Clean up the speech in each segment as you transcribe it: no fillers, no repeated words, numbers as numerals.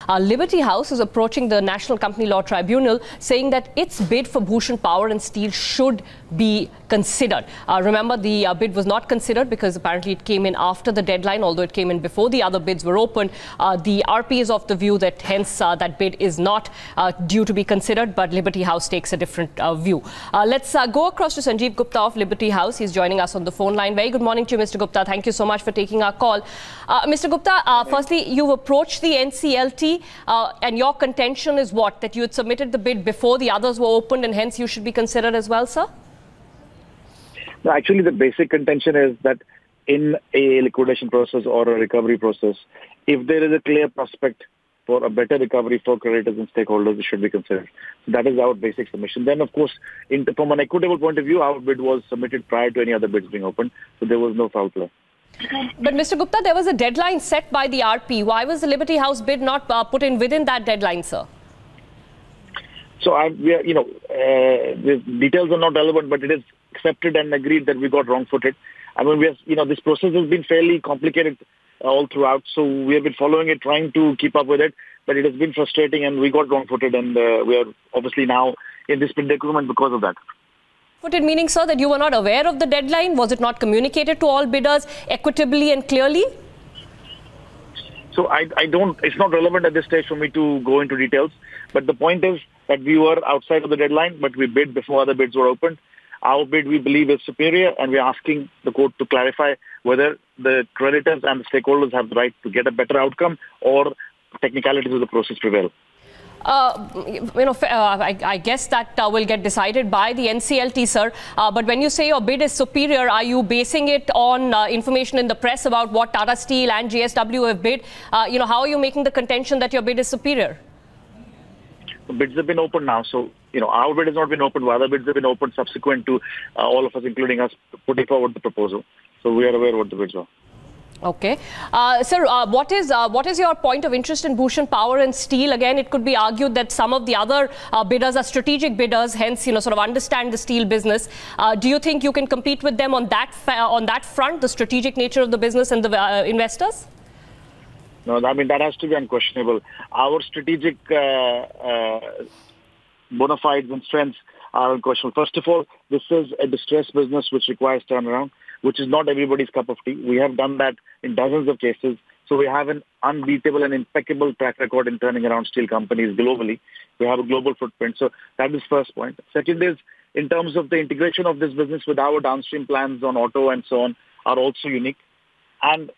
Liberty House is approaching the National Company Law Tribunal saying that its bid for Bhushan Power and Steel should be considered. Remember, the bid was not considered because apparently it came in after the deadline, although it came in before the other bids were opened. The RP is of the view that hence that bid is not due to be considered, but Liberty House takes a different view. Let's go across to Sanjeev Gupta of Liberty House. He's joining us on the phone line. Very good morning to you, Mr. Gupta. Thank you so much for taking our call. Mr. Gupta, firstly, you've approached the NCLT and your contention is what? That you had submitted the bid before the others were opened and hence you should be considered as well, sir? No, actually, the basic contention is that in a liquidation process or a recovery process, if there is a clear prospect for a better recovery for creditors and stakeholders, it should be considered. So that is our basic submission. Then, of course, from an equitable point of view, our bid was submitted prior to any other bids being opened, so there was no foul play. But Mr. Gupta, there was a deadline set by the RP. Why was the Liberty House bid not put in within that deadline, sir? So, the details are not relevant, but it is accepted and agreed that we got wrong-footed. I mean, this process has been fairly complicated all throughout, so we have been following it, trying to keep up with it, but it has been frustrating and we got wrong-footed and we are obviously now in this predicament because of that. Footed meaning, sir, that you were not aware of the deadline? Was it not communicated to all bidders equitably and clearly? So it's not relevant at this stage for me to go into details, but the point is that we were outside of the deadline, but we bid before other bids were opened. Our bid, we believe, is superior, and we're asking the court to clarify whether the creditors and the stakeholders have the right to get a better outcome or technicalities of the process prevail. I guess that will get decided by the NCLT, sir. But when you say your bid is superior, are you basing it on information in the press about what Tata Steel and JSW have bid? How are you making the contention that your bid is superior? The bids have been opened now, so our bid has not been opened. Other bids have been opened subsequent to all of us, including us, putting forward the proposal. So we are aware what the bids are. Okay. Sir, what is your point of interest in Bhushan Power and Steel? Again, it could be argued that some of the other bidders are strategic bidders, hence, sort of understand the steel business. Do you think you can compete with them on that front, the strategic nature of the business and the investors? No, I mean, that has to be unquestionable. Our strategic bona fides and strengths are unquestionable. First of all, this is a distressed business which requires turnaround, which is not everybody's cup of tea. We have done that in dozens of cases. So we have an unbeatable and impeccable track record in turning around steel companies globally. We have a global footprint. So that is first point. Second is, in terms of the integration of this business with our downstream plans on auto and so on, are also unique. And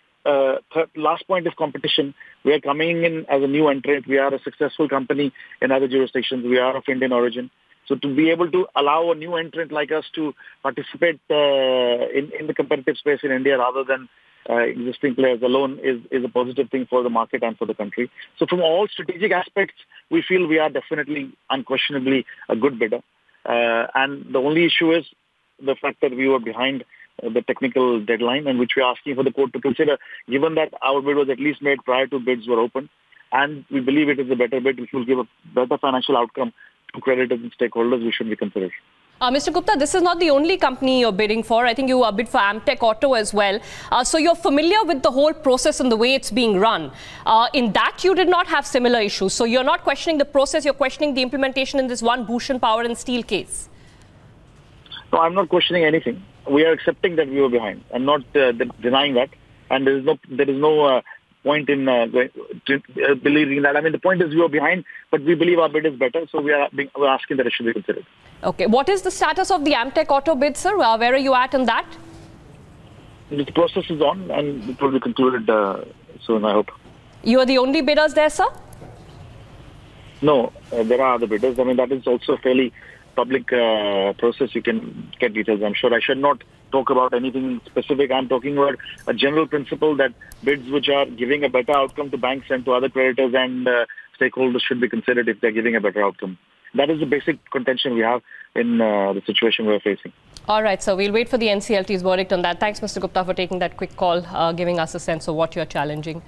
last point is competition. We are coming in as a new entrant. We are a successful company in other jurisdictions. We are of Indian origin. So to be able to allow a new entrant like us to participate in the competitive space in India rather than existing players alone is a positive thing for the market and for the country. So from all strategic aspects, we feel we are definitely, unquestionably a good bidder. And the only issue is the fact that we were behind the technical deadline, and which we are asking for the court to consider, given that our bid was at least made prior to bids were open, and we believe it is a better bid which will give a better financial outcome to creditors and stakeholders. We should be considered. Mr. Gupta, this is not the only company you're bidding for. I think you bid for Amtech Auto as well. So you're familiar with the whole process and the way it's being run. In that, you did not have similar issues. So you're not questioning the process, you're questioning the implementation in this one Bhushan Power and Steel case. No, I'm not questioning anything. We are accepting that we were behind. I'm not denying that. And there is no point in believing that. I mean, the point is we were behind, but we believe our bid is better. So we're asking that it should be considered. Okay. What is the status of the Amtech Auto bid, sir? Where are you at on that? The process is on and it will be concluded soon, I hope. You are the only bidders there, sir? No, there are other bidders. I mean, that is also a fairly public process. You can get details, I'm sure. I should not talk about anything specific. I'm talking about a general principle that bids which are giving a better outcome to banks and to other creditors and stakeholders should be considered if they're giving a better outcome. That is the basic contention we have in the situation we're facing. All right, so we'll wait for the NCLT's verdict on that. Thanks, Mr. Gupta, for taking that quick call, giving us a sense of what you're challenging.